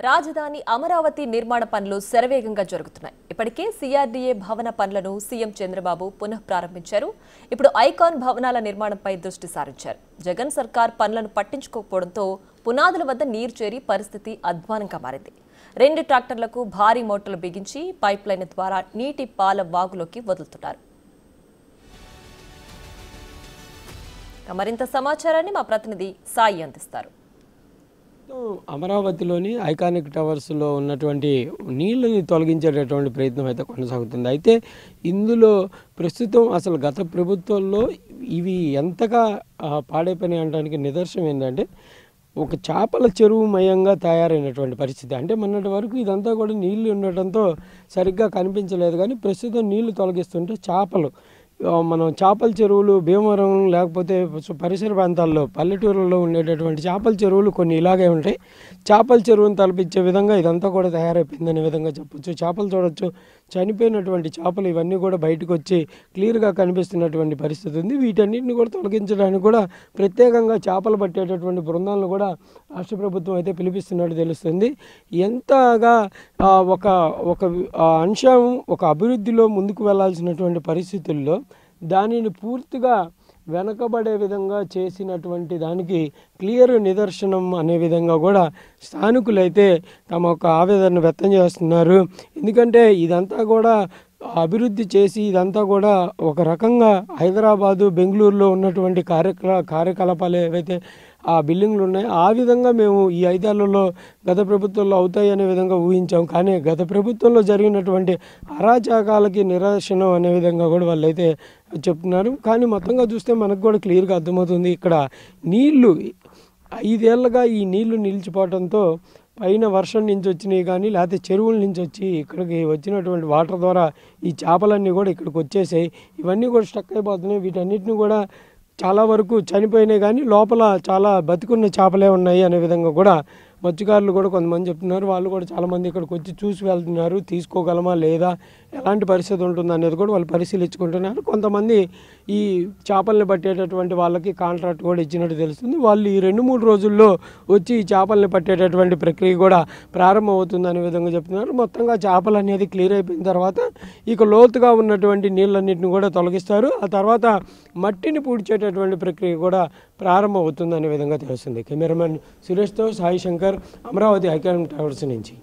రాజధాని అమరావతి నిర్మాణ పనులు శరవేగంగా జరుగుతున్నాయి. ఇప్పటికే సిఆర్డీఏ భవన పనులను సీఎం చంద్రబాబు పునః ప్రారంభించారు. ఇప్పుడు ఐకాన్ భవనాల నిర్మాణంపై దృష్టి సారించారు. జగన్ సర్కార్ పనులను పట్టించుకోకపోవడంతో పునాదుల వద్ద నీరు చేరి పరిస్థితి అధ్వానంగా మారింది. 2 ట్రాక్టర్లకు భారీ మోటార్లు బిగించి పైప్ లైన్ ద్వారా నీటి పాల వాగులోకి వదులుతున్నారు. మరింత సమాచారాన్ని మా ప్రతినిధి సాయి అందిస్తారు. అమరావతిలోని ఐకానిక్ టవర్స్లో ఉన్నటువంటి నీళ్ళని తొలగించేటటువంటి ప్రయత్నం అయితే కొనసాగుతుంది. అయితే ఇందులో ప్రస్తుతం అసలు గత ప్రభుత్వంలో ఇవి ఎంతగా పాడైపోయినాయి అనడానికి నిదర్శనం ఏంటంటే ఒక చేపల చెరువు మయంగా తయారైనటువంటి పరిస్థితి. అంటే మొన్నటి వరకు ఇదంతా కూడా నీళ్లు ఉండటంతో సరిగ్గా కనిపించలేదు, కానీ ప్రస్తుతం నీళ్లు తొలగిస్తుంటే చేపలు మనం చేపల చెరువులు భీమవరం లేకపోతే పరిసర ప్రాంతాల్లో పల్లెటూరుల్లో ఉండేటటువంటి చేపల చెరువులు కొన్ని ఇలాగే ఉంటాయి. చేపల చెరువును తలపించే విధంగా ఇదంతా కూడా తయారైపోయిందనే విధంగా చెప్పొచ్చు. చేపలు చూడొచ్చు, చనిపోయినటువంటి చేపలు ఇవన్నీ కూడా బయటకు వచ్చి క్లియర్గా కనిపిస్తున్నటువంటి పరిస్థితి ఉంది. వీటన్నిటిని కూడా తొలగించడానికి కూడా ప్రత్యేకంగా చేపలు పట్టేటటువంటి బృందాలను కూడా రాష్ట్ర ప్రభుత్వం అయితే పిలిపిస్తున్నట్టు తెలుస్తుంది. ఎంతగా ఒక అంశం ఒక అభివృద్ధిలో ముందుకు వెళ్లాల్సినటువంటి పరిస్థితుల్లో దానిని పూర్తిగా వెనకబడే విధంగా చేసినటువంటి దానికి క్లియర్ నిదర్శనం అనే విధంగా కూడా స్థానికులైతే తమ యొక్క ఆవేదన వ్యక్తం చేస్తున్నారు. ఎందుకంటే ఇదంతా కూడా అభివృద్ధి చేసి ఇదంతా కూడా ఒక రకంగా హైదరాబాదు బెంగళూరులో ఉన్నటువంటి కార్యకలాపాలు ఏవైతే ఆ బిల్డింగ్లు ఉన్నాయో ఆ విధంగా మేము ఈ 5 ఏళ్లలో గత ప్రభుత్వంలో అవుతాయి అనే విధంగా ఊహించాం. కానీ గత ప్రభుత్వంలో జరిగినటువంటి అరాచకాలకి నిరసనం అనే విధంగా కూడా వాళ్ళైతే చెప్తున్నారు. కానీ మొత్తంగా చూస్తే మనకు కూడా క్లియర్గా అర్థమవుతుంది. ఇక్కడ నీళ్లు 5 ఏళ్ళుగా ఈ నీళ్లు నిలిచిపోవడంతో పైన వర్షం నుంచి వచ్చినాయి కానీ లేకపోతే చెరువుల నుంచి వచ్చి ఇక్కడికి వచ్చినటువంటి వాటర్ ద్వారా ఈ చేపలన్నీ కూడా ఇక్కడికి వచ్చేసాయి. ఇవన్నీ కూడా స్టక్ అయిపోతున్నాయి. వీటన్నిటిని కూడా చాలా వరకు చనిపోయినాయి, కానీ లోపల చాలా బతికున్న చేపలే ఉన్నాయి అనే విధంగా కూడా మత్స్యకారులు కూడా కొంతమంది చెప్తున్నారు. వాళ్ళు కూడా చాలామంది ఇక్కడికి వచ్చి చూసి వెళ్తున్నారు. తీసుకోగలమా లేదా, ఎలాంటి పరిస్థితి ఉంటుంది అనేది కూడా వాళ్ళు పరిశీలించుకుంటున్నారు. కొంతమంది ఈ చేపల్ని పట్టేటటువంటి వాళ్ళకి కాంట్రాక్ట్ కూడా ఇచ్చినట్టు తెలుస్తుంది. వాళ్ళు ఈ 2-3 రోజుల్లో వచ్చి ఈ చేపల్ని పట్టేటటువంటి ప్రక్రియ కూడా ప్రారంభమవుతుంది అనే విధంగా చెప్తున్నారు. మొత్తంగా చేపలు అనేది క్లియర్ అయిపోయిన తర్వాత ఇక లోతుగా ఉన్నటువంటి నీళ్ళన్నింటిని కూడా తొలగిస్తారు. ఆ తర్వాత మట్టిని పూడ్చేటటువంటి ప్రక్రియ కూడా ప్రారంభమవుతుంది అనే విధంగా తెలుస్తుంది. కెమెరామెన్ సురేష్తో సాయి శంకర్, అమరావతి ఐకానిక్ టవర్స్ నుంచి.